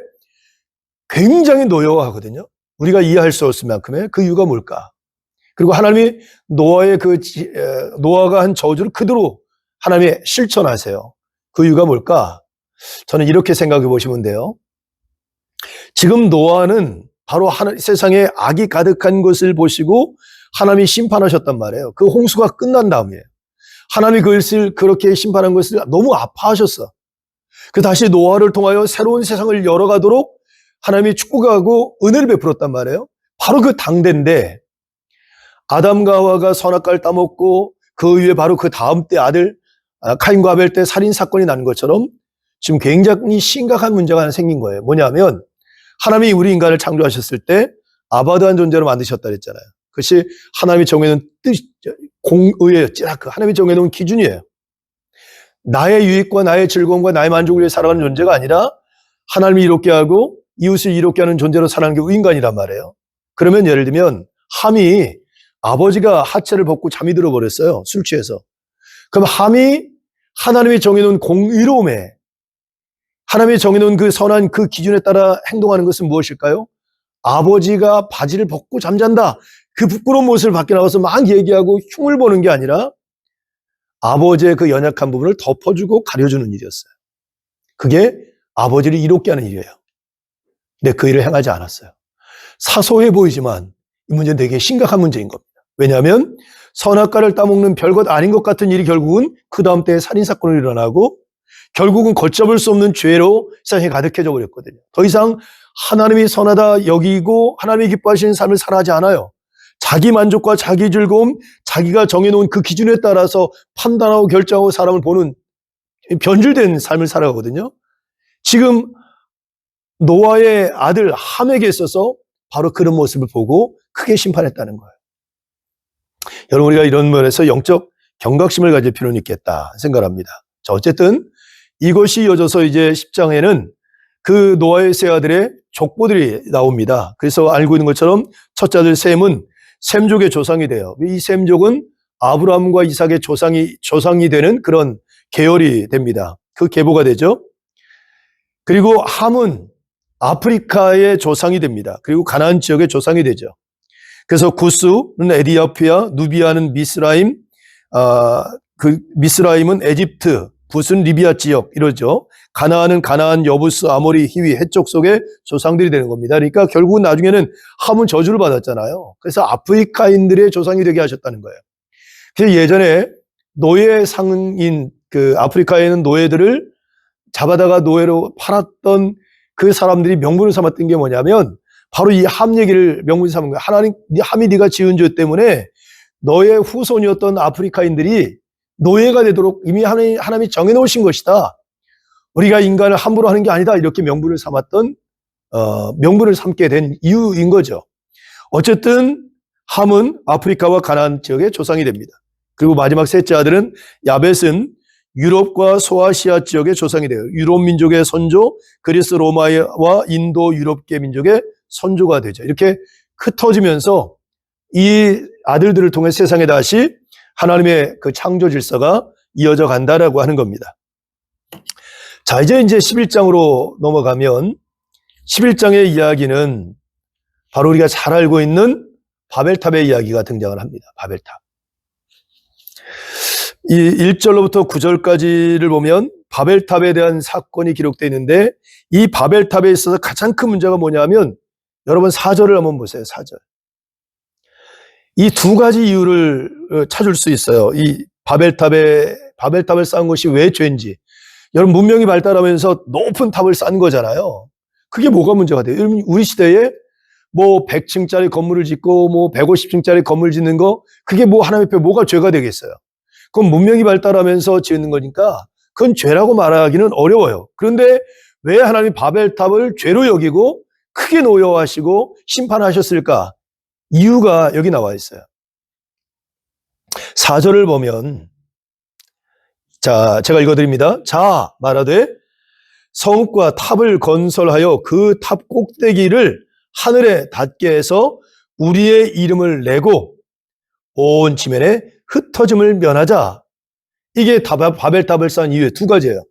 A: 굉장히 노여워하거든요. 우리가 이해할 수 없을 만큼의 그 이유가 뭘까? 그리고 하나님이 노아가 한 저주를 그대로 하나님이 실천하세요. 그 이유가 뭘까? 저는 이렇게 생각해 보시면 돼요. 지금 노아는 바로 세상에 악이 가득한 것을 보시고 하나님이 심판하셨단 말이에요. 그 홍수가 끝난 다음이에요. 하나님이 그것을 그렇게 심판한 것을 너무 아파하셨어. 그 다시 노아를 통하여 새로운 세상을 열어가도록 하나님이 축복하고 은혜를 베풀었단 말이에요. 바로 그 당대인데 아담과 하와가 선악과를 따먹고 그 위에 바로 그 다음 때 아들 카인과 아벨 때 살인 사건이 난 것처럼 지금 굉장히 심각한 문제가 하나 생긴 거예요. 뭐냐면 하나님이 우리 인간을 창조하셨을 때 아바드한 존재로 만드셨다 그랬잖아요. 그것이 하나님이 정해놓은 공의였지. 하나님이 정해놓은 기준이에요. 나의 유익과 나의 즐거움과 나의 만족을 위해 살아가는 존재가 아니라 하나님이 이롭게 하고 이웃을 이롭게 하는 존재로 살아가는 게 인간이란 말이에요. 그러면 예를 들면 함이 아버지가 하체를 벗고 잠이 들어버렸어요. 술 취해서. 그럼 함이 하나님이 정해놓은 공의로움에 하나님이 정해놓은 그 선한 그 기준에 따라 행동하는 것은 무엇일까요? 아버지가 바지를 벗고 잠잔다. 그 부끄러운 모습을 밖에 나와서 막 얘기하고 흉을 보는 게 아니라 아버지의 그 연약한 부분을 덮어주고 가려주는 일이었어요. 그게 아버지를 이롭게 하는 일이에요. 근데 그 일을 행하지 않았어요. 사소해 보이지만 이 문제는 되게 심각한 문제인 겁니다. 왜냐하면 선악과를 따먹는 별것 아닌 것 같은 일이 결국은 그 다음 때에 살인사건이 일어나고 결국은 걷잡을 수 없는 죄로 세상에 가득해져 버렸거든요. 더 이상 하나님이 선하다 여기고 하나님이 기뻐하시는 삶을 살아가지 않아요. 자기 만족과 자기 즐거움, 자기가 정해놓은 그 기준에 따라서 판단하고 결정하고 사람을 보는 변질된 삶을 살아가거든요. 지금 노아의 아들 함에게 있어서 바로 그런 모습을 보고 크게 심판했다는 거예요. 여러분, 우리가 이런 면에서 영적 경각심을 가질 필요는 있겠다 생각합니다. 자, 어쨌든 이것이 이어져서 이제 10장에는 그 노아의 세 아들의 족보들이 나옵니다. 그래서 알고 있는 것처럼 첫째 아들 셈은 셈족의 조상이 돼요. 이 셈족은 아브라함과 이삭의 조상이 되는 그런 계열이 됩니다. 그 계보가 되죠. 그리고 함은 아프리카의 조상이 됩니다. 그리고 가나안 지역의 조상이 되죠. 그래서 구스는 에디오피아, 누비아는 미스라임, 그 미스라임은 에집트, 붓은 리비아 지역 이러죠. 가나안은 가나안, 여부스, 아모리, 히위, 해쪽 속의 조상들이 되는 겁니다. 그러니까 결국은 나중에는 함은 저주를 받았잖아요. 그래서 아프리카인들의 조상이 되게 하셨다는 거예요. 그래서 예전에 노예 상인 그 아프리카에 있는 노예들을 잡아다가 노예로 팔았던 그 사람들이 명분을 삼았던 게 뭐냐면 바로 이 함 얘기를 명분 삼은 거예요. 하나님, 함이 네가 지은 죄 때문에 너의 후손이었던 아프리카인들이 노예가 되도록 이미 하나님이 정해놓으신 것이다. 우리가 인간을 함부로 하는 게 아니다. 이렇게 명분을 삼았던 명분을 삼게 된 이유인 거죠. 어쨌든 함은 아프리카와 가나안 지역의 조상이 됩니다. 그리고 마지막 셋째 아들은 야벳은 유럽과 소아시아 지역의 조상이 돼요. 유럽 민족의 선조, 그리스 로마와 인도 유럽계 민족의 선조가 되죠. 이렇게 흩어지면서 이 아들들을 통해 세상에 다시 하나님의 그 창조 질서가 이어져 간다라고 하는 겁니다. 자, 이제 11장으로 넘어가면 11장의 이야기는 바로 우리가 잘 알고 있는 바벨탑의 이야기가 등장을 합니다. 바벨탑. 이 1절로부터 9절까지를 보면 바벨탑에 대한 사건이 기록되어 있는데 이 바벨탑에 있어서 가장 큰 문제가 뭐냐면 여러분 4절을 한번 보세요. 4절. 이 두 가지 이유를 찾을 수 있어요. 이 바벨탑을 쌓은 것이 왜 죄인지. 여러분 문명이 발달하면서 높은 탑을 쌓은 거잖아요. 그게 뭐가 문제가 돼요? 우리 시대에 뭐 100층짜리 건물을 짓고 뭐 150층짜리 건물 짓는 거 그게 뭐 하나님 앞에 뭐가 죄가 되겠어요? 그건 문명이 발달하면서 짓는 거니까 그건 죄라고 말하기는 어려워요. 그런데 왜 하나님이 바벨탑을 죄로 여기고 크게 노여워하시고 심판하셨을까? 이유가 여기 나와 있어요. 4절을 보면 자, 제가 읽어드립니다. 자, 말하되 성읍과 탑을 건설하여 그 탑 꼭대기를 하늘에 닿게 해서 우리의 이름을 내고 온 지면에 흩어짐을 면하자. 이게 바벨탑을 쌓은 이유의 두 가지예요.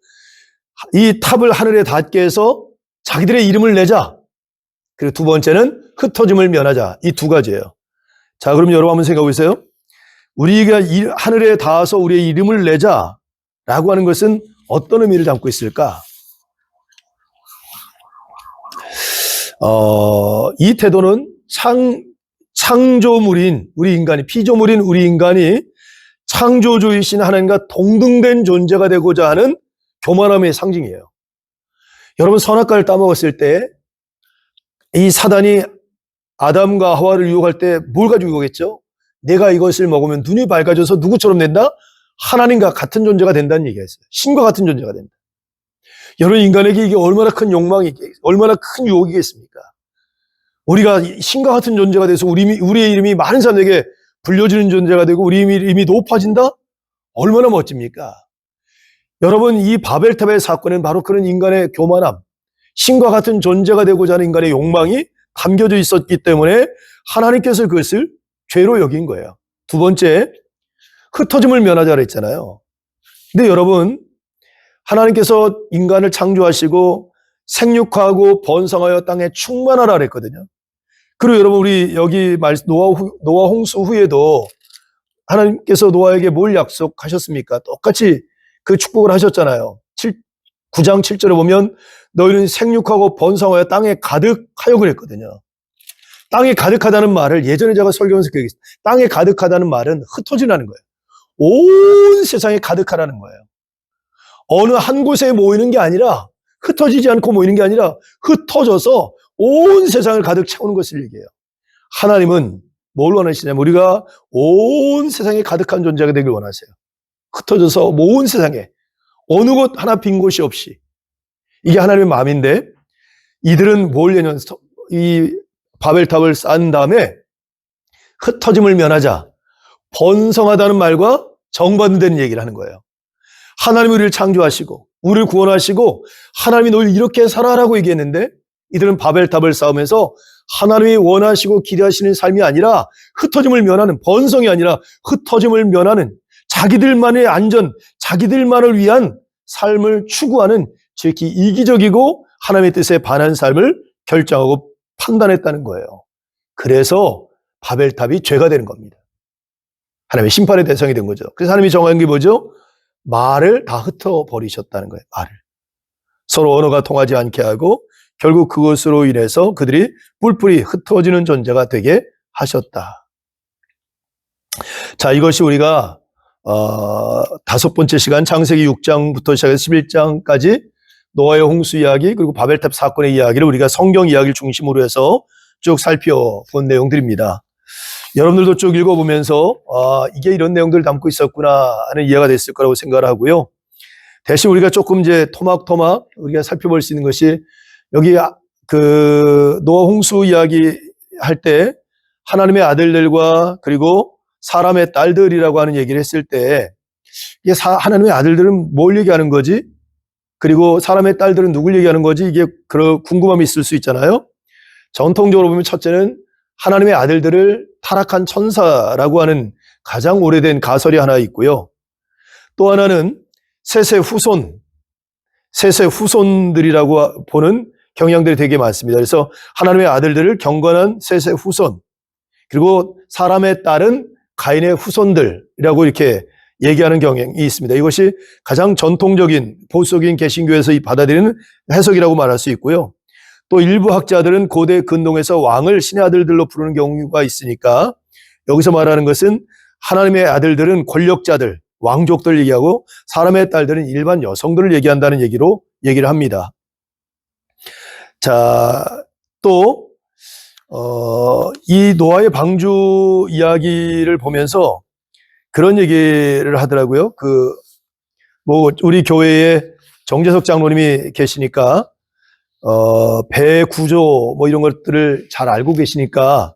A: 이 탑을 하늘에 닿게 해서 자기들의 이름을 내자. 그리고 두 번째는 흩어짐을 면하자. 이 두 가지예요. 자, 그럼 여러분 한번 생각해 보세요. 우리가 하늘에 닿아서 우리의 이름을 내자라고 하는 것은 어떤 의미를 담고 있을까? 이 태도는 창조물인 우리 인간이, 피조물인 우리 인간이 창조주이신 하나님과 동등된 존재가 되고자 하는 교만함의 상징이에요. 여러분, 선악과를 따먹었을 때 이 사단이 아담과 하와를 유혹할 때 뭘 가지고 유혹했죠? 내가 이것을 먹으면 눈이 밝아져서 누구처럼 된다? 하나님과 같은 존재가 된다는 얘기였어요. 신과 같은 존재가 된다. 여러분, 인간에게 이게 얼마나 큰 욕망이, 얼마나 큰 유혹이겠습니까? 우리가 신과 같은 존재가 돼서 우리의 이름이 많은 사람에게 불려지는 존재가 되고 우리 이름이 높아진다? 얼마나 멋집니까? 여러분, 이 바벨탑의 사건은 바로 그런 인간의 교만함, 신과 같은 존재가 되고자 하는 인간의 욕망이 담겨져 있었기 때문에 하나님께서 그것을 죄로 여긴 거예요. 두 번째, 흩어짐을 면하자 그랬잖아요. 근데 여러분, 하나님께서 인간을 창조하시고 생육하고 번성하여 땅에 충만하라 그랬거든요. 그리고 여러분, 우리 여기 노아 홍수 후에도 하나님께서 노아에게 뭘 약속하셨습니까? 똑같이 그 축복을 하셨잖아요. 9장 7절에 보면 너희는 생육하고 번성하여 땅에 가득하여 그랬거든요. 땅에 가득하다는 말을 예전에 제가 설교하면서 그 얘기했어요. 땅에 가득하다는 말은 흩어지라는 거예요. 온 세상에 가득하라는 거예요. 어느 한 곳에 모이는 게 아니라, 흩어지지 않고 모이는 게 아니라 흩어져서 온 세상을 가득 채우는 것을 얘기해요. 하나님은 뭘 원하시냐면 우리가 온 세상에 가득한 존재가 되길 원하세요. 흩어져서 온 세상에 어느 곳 하나 빈 곳이 없이. 이게 하나님의 마음인데 이들은 뭘 얘기하냐면 이 바벨탑을 쌓은 다음에 흩어짐을 면하자. 번성하다는 말과 정반대된 얘기를 하는 거예요. 하나님이 우리를 창조하시고 우리를 구원하시고 하나님이 너희를 이렇게 살아라고 얘기했는데 이들은 바벨탑을 쌓으면서 하나님이 원하시고 기대하시는 삶이 아니라 흩어짐을 면하는, 번성이 아니라 흩어짐을 면하는 자기들만의 안전, 자기들만을 위한 삶을 추구하는 지극히 이기적이고 하나님의 뜻에 반한 삶을 결정하고 판단했다는 거예요. 그래서 바벨탑이 죄가 되는 겁니다. 하나님의 심판의 대상이 된 거죠. 그래서 하나님이 정한 게 뭐죠? 말을 다 흩어버리셨다는 거예요. 말을. 서로 언어가 통하지 않게 하고 결국 그것으로 인해서 그들이 뿔뿔이 흩어지는 존재가 되게 하셨다. 자, 이것이 우리가 다섯 번째 시간 창세기 6장부터 시작해서 11장까지 노아의 홍수 이야기 그리고 바벨탑 사건의 이야기를 우리가 성경 이야기를 중심으로 해서 쭉 살펴본 내용들입니다. 여러분들도 쭉 읽어보면서 이게 이런 내용들을 담고 있었구나 하는 이해가 됐을 거라고 생각을 하고요. 대신 우리가 조금 이제 토막토막 우리가 살펴볼 수 있는 것이 여기 그 노아 홍수 이야기 할 때 하나님의 아들들과 그리고 사람의 딸들이라고 하는 얘기를 했을 때 이게 하나님의 아들들은 뭘 얘기하는 거지? 그리고 사람의 딸들은 누굴 얘기하는 거지? 이게 그런 궁금함이 있을 수 있잖아요. 전통적으로 보면 첫째는 하나님의 아들들을 타락한 천사라고 하는 가장 오래된 가설이 하나 있고요. 또 하나는 셋의 후손들이라고 보는 경향들이 되게 많습니다. 그래서 하나님의 아들들을 경건한 셋의 후손, 그리고 사람의 딸은 가인의 후손들이라고 이렇게 얘기하는 경향이 있습니다. 이것이 가장 전통적인 보수적인 개신교에서 받아들이는 해석이라고 말할 수 있고요. 또 일부 학자들은 고대 근동에서 왕을 신의 아들들로 부르는 경우가 있으니까 여기서 말하는 것은 하나님의 아들들은 권력자들, 왕족들 얘기하고 사람의 딸들은 일반 여성들을 얘기한다는 얘기를 합니다. 자, 또 이 노아의 방주 이야기를 보면서 그런 얘기를 하더라고요. 우리 교회에 정재석 장로님이 계시니까, 배 구조 이런 것들을 잘 알고 계시니까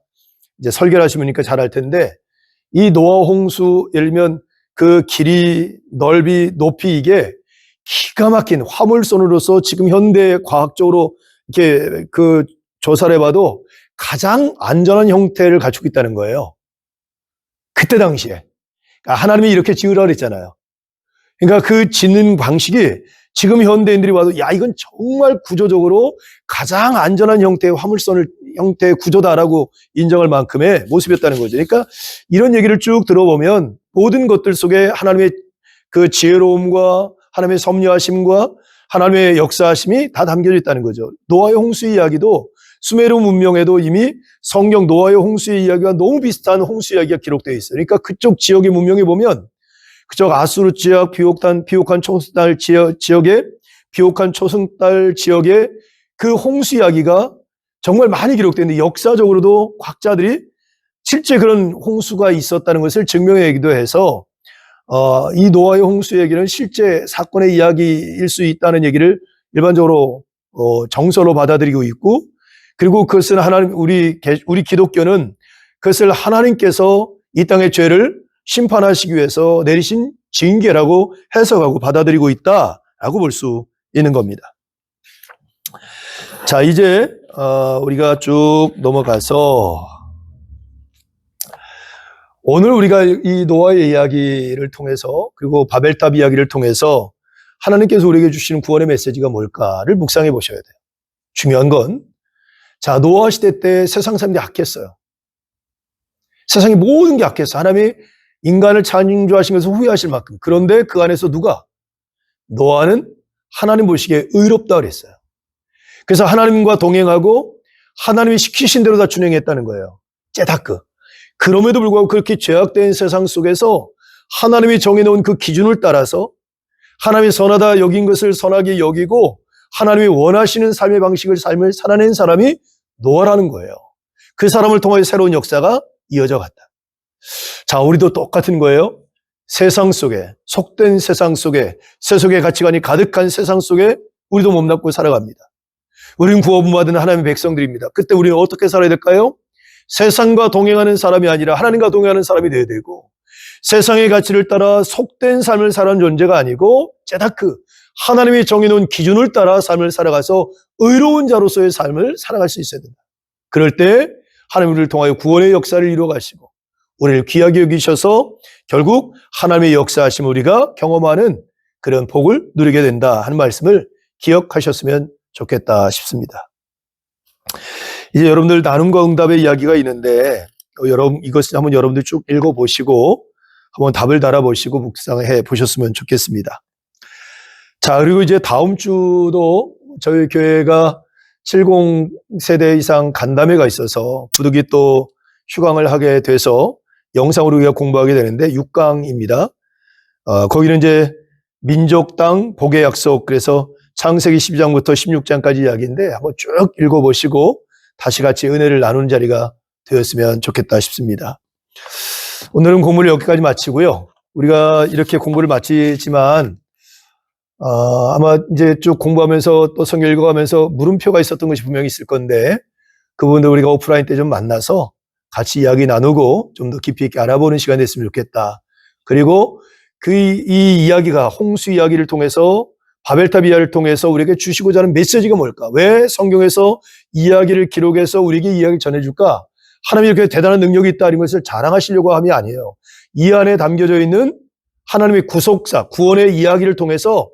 A: 이제 설교를 하시니까 잘 알 텐데, 이 노아 홍수, 예를 들면 그 길이, 넓이, 높이 이게 기가 막힌 화물선으로서 지금 현대 과학적으로 이렇게 조사를 해봐도 가장 안전한 형태를 갖추고 있다는 거예요. 그때 당시에. 그러니까 하나님이 이렇게 지으라 그랬잖아요. 그러니까 그 짓는 방식이 지금 현대인들이 봐도 야, 이건 정말 구조적으로 가장 안전한 형태의 형태의 구조다라고 인정할 만큼의 모습이었다는 거죠. 그러니까 이런 얘기를 쭉 들어보면 모든 것들 속에 하나님의 그 지혜로움과 하나님의 섭리하심과 하나님의 역사하심이 다 담겨져 있다는 거죠. 노아의 홍수 이야기도 수메르 문명에도 이미 성경 노아의 홍수의 이야기가 너무 비슷한 홍수 이야기가 기록되어 있어요. 그러니까 그쪽 지역의 문명에 보면 그쪽 아수르 지역, 비옥한 초승달 지역에 비옥한 초승달 지역에 그 홍수 이야기가 정말 많이 기록되는데 역사적으로도 과학자들이 실제 그런 홍수가 있었다는 것을 증명하기도 해서 이 노아의 홍수 얘기는 실제 사건의 이야기일 수 있다는 얘기를 일반적으로 정서로 받아들이고 있고, 그리고 그것은 우리 기독교는 그것을 하나님께서 이 땅의 죄를 심판하시기 위해서 내리신 징계라고 해석하고 받아들이고 있다라고 볼 수 있는 겁니다. 자, 이제 우리가 쭉 넘어가서 오늘 우리가 이 노아의 이야기를 통해서 그리고 바벨탑 이야기를 통해서 하나님께서 우리에게 주시는 구원의 메시지가 뭘까를 묵상해 보셔야 돼요. 중요한 건 자, 노아 시대 때 세상 사람들이 악했어요. 세상의 모든 게 악했어요. 하나님이 인간을 창조하신 것을 후회하실 만큼. 그런데 그 안에서 누가? 노아는 하나님 보시기에 의롭다 그랬어요. 그래서 하나님과 동행하고 하나님이 시키신 대로 다 준행했다는 거예요. 제다크. 그럼에도 불구하고 그렇게 죄악된 세상 속에서 하나님이 정해놓은 그 기준을 따라서 하나님이 선하다 여긴 것을 선하게 여기고 하나님이 원하시는 삶의 삶을 살아낸 사람이 노아라는 거예요. 그 사람을 통해 새로운 역사가 이어져 갔다. 자, 우리도 똑같은 거예요. 세상 속에, 속된 세상 속에, 세속의 가치관이 가득한 세상 속에 우리도 몸담고 살아갑니다. 우리는 구원받은 하나님의 백성들입니다. 그때 우리는 어떻게 살아야 될까요? 세상과 동행하는 사람이 아니라 하나님과 동행하는 사람이 되어야 되고, 세상의 가치를 따라 속된 삶을 살아온 존재가 아니고 제다크, 하나님이 정해놓은 기준을 따라 삶을 살아가서 의로운 자로서의 삶을 살아갈 수 있어야 된다. 그럴 때 하나님 우리를 통하여 구원의 역사를 이루어 가시고 우리를 귀하게 여기셔서 결국 하나님의 역사하심 우리가 경험하는 그런 복을 누리게 된다 하는 말씀을 기억하셨으면 좋겠다 싶습니다. 이제 여러분들 나눔과 응답의 이야기가 있는데 이것을 한번 여러분들 쭉 읽어보시고 한번 답을 달아보시고 묵상해 보셨으면 좋겠습니다. 자, 그리고 이제 다음 주도 저희 교회가 70세대 이상 간담회가 있어서 부득이 또 휴강을 하게 돼서 영상으로 우리가 공부하게 되는데 6강입니다. 거기는 이제 민족당 복의 약속, 그래서 창세기 12장부터 16장까지 이야기인데 한번 쭉 읽어보시고 다시 같이 은혜를 나누는 자리가 되었으면 좋겠다 싶습니다. 오늘은 공부를 여기까지 마치고요. 우리가 이렇게 공부를 마치지만 아마 이제 쭉 공부하면서 또 성경 읽어가면서 물음표가 있었던 것이 분명히 있을 건데 그 부분들 우리가 오프라인 때 좀 만나서 같이 이야기 나누고 좀 더 깊이 있게 알아보는 시간이 됐으면 좋겠다. 그리고 이 이야기가 홍수 이야기를 통해서 바벨탑 이야기를 통해서 우리에게 주시고자 하는 메시지가 뭘까? 왜 성경에서 이야기를 기록해서 우리에게 이야기를 전해줄까? 하나님이 이렇게 대단한 능력이 있다 이런 것을 자랑하시려고 함이 아니에요. 이 안에 담겨져 있는 하나님의 구속사, 구원의 이야기를 통해서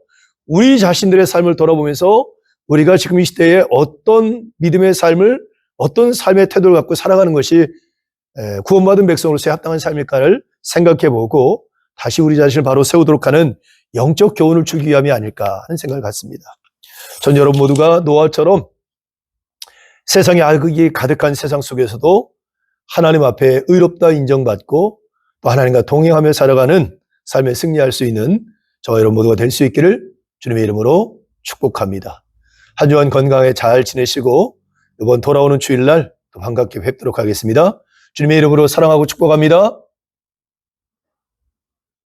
A: 우리 자신들의 삶을 돌아보면서 우리가 지금 이 시대에 어떤 믿음의 삶을, 어떤 삶의 태도를 갖고 살아가는 것이 구원받은 백성으로서의 합당한 삶일까를 생각해보고 다시 우리 자신을 바로 세우도록 하는 영적 교훈을 주기 위함이 아닐까 하는 생각을 갖습니다. 전 여러분 모두가 노아처럼 세상의 악이 가득한 세상 속에서도 하나님 앞에 의롭다 인정받고 또 하나님과 동행하며 살아가는 삶에 승리할 수 있는 저와 여러분 모두가 될 수 있기를 주님의 이름으로 축복합니다. 한 주간 건강에 잘 지내시고 이번 돌아오는 주일날 또 반갑게 뵙도록 하겠습니다. 주님의 이름으로 사랑하고 축복합니다.